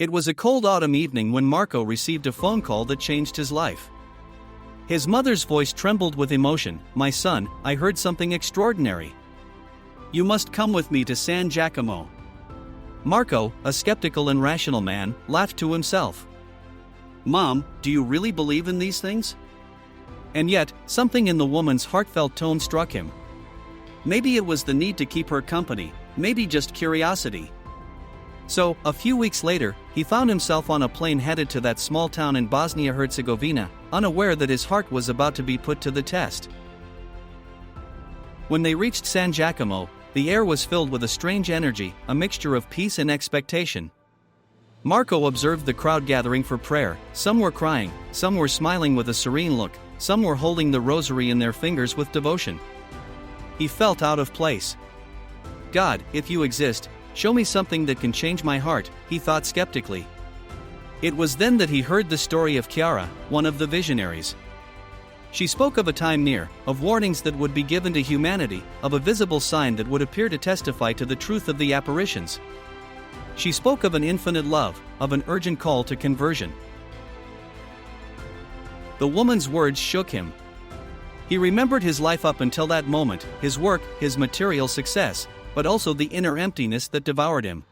It was a cold autumn evening when Marco received a phone call that changed his life. His mother's voice trembled with emotion. "My son, I heard something extraordinary. You must come with me to San Giacomo." Marco, a skeptical and rational man, laughed to himself. "Mom, do you really believe in these things?" And yet, something in the woman's heartfelt tone struck him. Maybe it was the need to keep her company, maybe just curiosity. So, a few weeks later, he found himself on a plane headed to that small town in Bosnia-Herzegovina, unaware that his heart was about to be put to the test. When they reached San Giacomo, the air was filled with a strange energy, a mixture of peace and expectation. Marco observed the crowd gathering for prayer. Some were crying, some were smiling with a serene look, some were holding the rosary in their fingers with devotion. He felt out of place. "God, if you exist, show me something that can change my heart," he thought skeptically. It was then that he heard the story of Chiara, one of the visionaries. She spoke of a time near, of warnings that would be given to humanity, of a visible sign that would appear to testify to the truth of the apparitions. She spoke of an infinite love, of an urgent call to conversion. The woman's words shook him. He remembered his life up until that moment, his work, his material success, but also the inner emptiness that devoured him.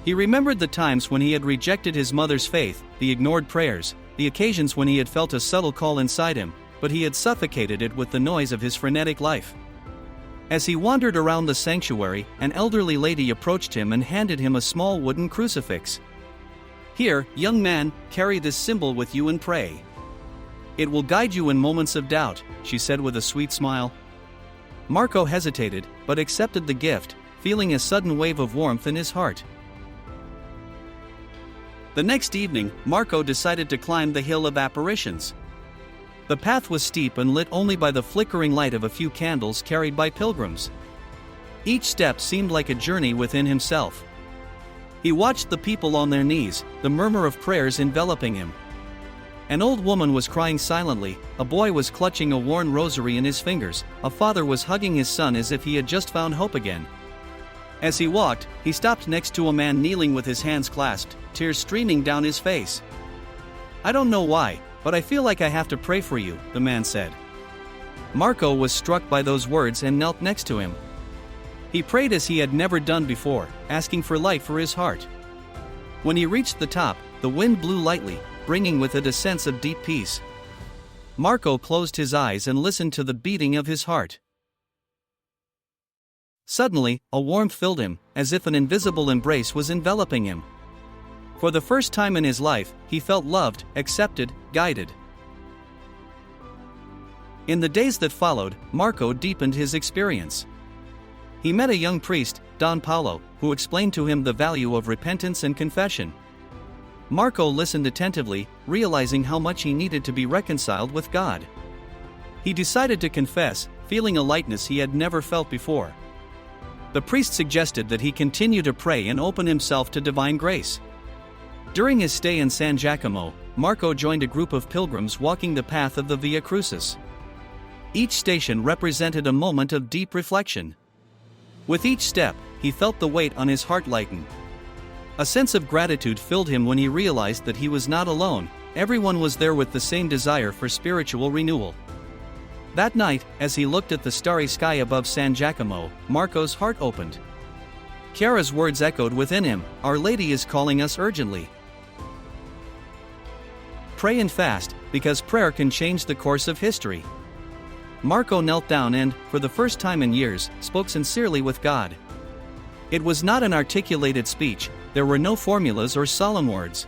He remembered the times when he had rejected his mother's faith, the ignored prayers, the occasions when he had felt a subtle call inside him, but he had suffocated it with the noise of his frenetic life. As he wandered around the sanctuary, an elderly lady approached him and handed him a small wooden crucifix. "Here, young man, carry this symbol with you and pray. It will guide you in moments of doubt," she said with a sweet smile. Marco hesitated, but accepted the gift, feeling a sudden wave of warmth in his heart. The next evening, Marco decided to climb the Hill of Apparitions. The path was steep and lit only by the flickering light of a few candles carried by pilgrims. Each step seemed like a journey within himself. He watched the people on their knees, the murmur of prayers enveloping him. An old woman was crying silently, a boy was clutching a worn rosary in his fingers, a father was hugging his son as if he had just found hope again. As he walked, he stopped next to a man kneeling with his hands clasped, tears streaming down his face. "I don't know why, but I feel like I have to pray for you," the man said. Marco was struck by those words and knelt next to him. He prayed as he had never done before, asking for light for his heart. When he reached the top, the wind blew lightly, bringing with it a sense of deep peace. Marco closed his eyes and listened to the beating of his heart. Suddenly, a warmth filled him, as if an invisible embrace was enveloping him. For the first time in his life, he felt loved, accepted, guided. In the days that followed, Marco deepened his experience. He met a young priest, Don Paolo, who explained to him the value of repentance and confession. Marco listened attentively, realizing how much he needed to be reconciled with God. He decided to confess, feeling a lightness he had never felt before. The priest suggested that he continue to pray and open himself to divine grace. During his stay in San Giacomo, Marco joined a group of pilgrims walking the path of the Via Crucis. Each station represented a moment of deep reflection. With each step, he felt the weight on his heart lighten. A sense of gratitude filled him when he realized that he was not alone, everyone was there with the same desire for spiritual renewal. That night, as he looked at the starry sky above San Giacomo, Marco's heart opened. Chiara's words echoed within him, "Our Lady is calling us urgently. Pray and fast, because prayer can change the course of history." Marco knelt down and, for the first time in years, spoke sincerely with God. It was not an articulated speech, there were no formulas or solemn words.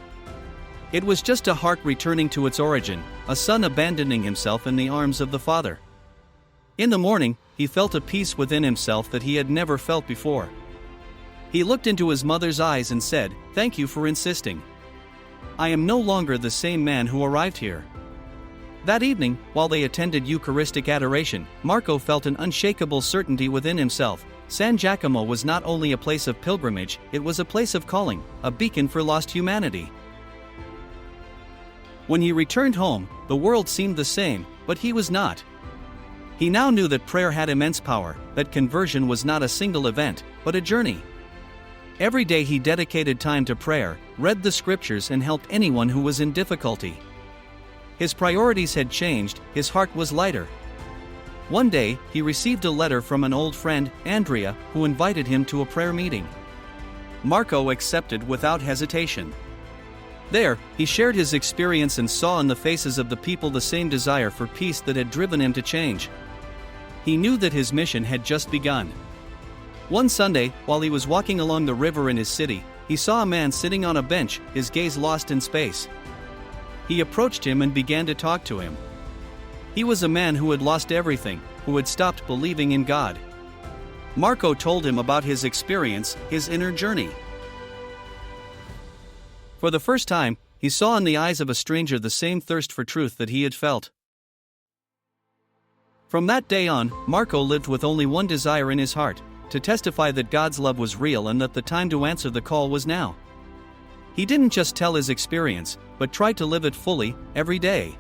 It was just a heart returning to its origin, a son abandoning himself in the arms of the Father. In the morning, he felt a peace within himself that he had never felt before. He looked into his mother's eyes and said, "Thank you for insisting. I am no longer the same man who arrived here." That evening, while they attended Eucharistic adoration, Marco felt an unshakable certainty within himself. San Giacomo was not only a place of pilgrimage, it was a place of calling, a beacon for lost humanity. When he returned home, the world seemed the same, but he was not. He now knew that prayer had immense power, that conversion was not a single event, but a journey. Every day he dedicated time to prayer, read the scriptures, and helped anyone who was in difficulty. His priorities had changed, his heart was lighter. One day, he received a letter from an old friend, Andrea, who invited him to a prayer meeting. Marco accepted without hesitation. There, he shared his experience and saw in the faces of the people the same desire for peace that had driven him to change. He knew that his mission had just begun. One Sunday, while he was walking along the river in his city, he saw a man sitting on a bench, his gaze lost in space. He approached him and began to talk to him. He was a man who had lost everything, who had stopped believing in God. Marco told him about his experience, his inner journey. For the first time, he saw in the eyes of a stranger the same thirst for truth that he had felt. From that day on, Marco lived with only one desire in his heart: to testify that God's love was real and that the time to answer the call was now. He didn't just tell his experience, but tried to live it fully, every day.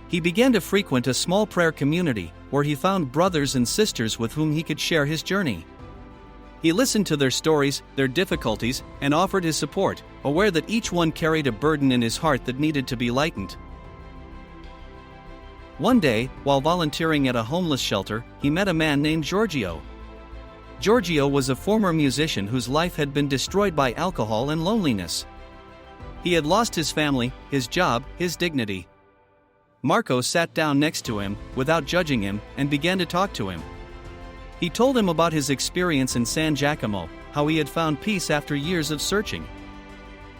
He began to frequent a small prayer community, where he found brothers and sisters with whom he could share his journey. He listened to their stories, their difficulties, and offered his support, aware that each one carried a burden in his heart that needed to be lightened. One day, while volunteering at a homeless shelter, he met a man named Giorgio. Giorgio was a former musician whose life had been destroyed by alcohol and loneliness. He had lost his family, his job, his dignity. Marco sat down next to him, without judging him, and began to talk to him. He told him about his experience in San Giacomo, how he had found peace after years of searching.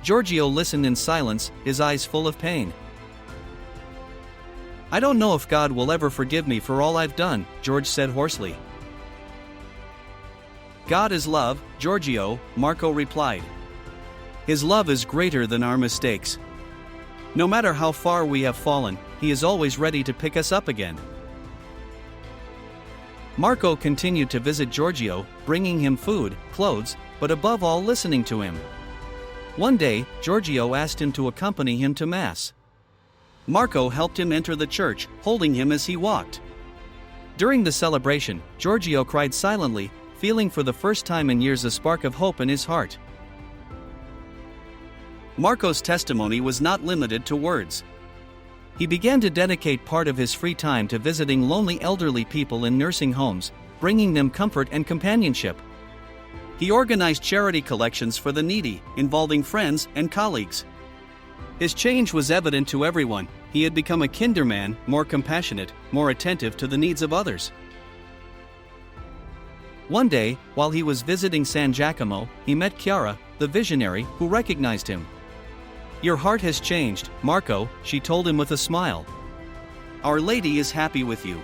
Giorgio listened in silence, his eyes full of pain. "I don't know if God will ever forgive me for all I've done," George said hoarsely. "God is love, Giorgio," Marco replied. "His love is greater than our mistakes. No matter how far we have fallen, He is always ready to pick us up again." Marco continued to visit Giorgio, bringing him food, clothes, but above all listening to him. One day, Giorgio asked him to accompany him to Mass. Marco helped him enter the church, holding him as he walked. During the celebration, Giorgio cried silently, feeling for the first time in years a spark of hope in his heart. Marco's testimony was not limited to words. He began to dedicate part of his free time to visiting lonely elderly people in nursing homes, bringing them comfort and companionship. He organized charity collections for the needy, involving friends and colleagues. His change was evident to everyone. He had become a kinder man, more compassionate, more attentive to the needs of others. One day, while he was visiting San Giacomo, he met Chiara, the visionary, who recognized him. "Your heart has changed, Marco," she told him with a smile. "Our Lady is happy with you."